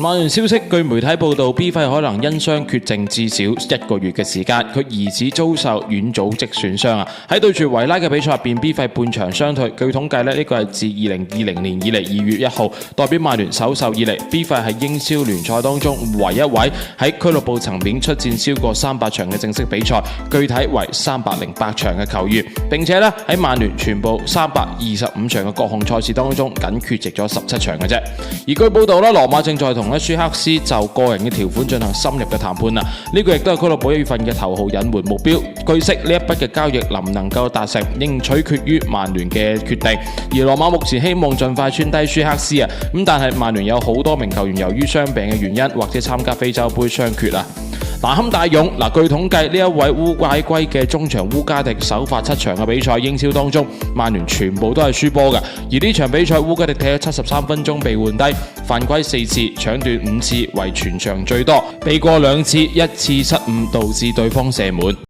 曼聯消息，據媒體報道 ，B 費可能因傷缺陣至少1個月嘅時間。佢疑似遭受軟組織損傷啊！喺對住維拉嘅比賽入邊 ，B 費半場傷退。據統計呢個係自2020年以嚟2月1號代表曼聯首秀以嚟 ，B 費係英超聯賽當中唯一位喺俱樂部層面出戰超過300場嘅正式比賽，具體為308場嘅球員。並且呢，喺曼聯全部325場嘅各項賽事當中，僅缺席咗17場嘅啫。而據報道啦，羅馬正在同舒克斯就個人嘅條款進行深入嘅談判啦。呢個亦都係俱樂部1月份嘅頭號隱瞞目標。據悉呢一筆嘅交易能唔能夠達成，仍取決於曼聯嘅決定。而羅馬目前希望盡快穿低舒克斯啊，但係曼聯有好多名球員由於傷病嘅原因或者參加非洲杯傷缺啊。南坎大勇據統計呢一位烏拉圭嘅中場烏加迪首發7場嘅比賽英超當中，曼聯全部都係輸波嘅。而呢場比賽烏加迪踢咗73分鐘被換低，犯規4次，搶斷5次為全場最多，避過2次，1次失誤導致對方射門。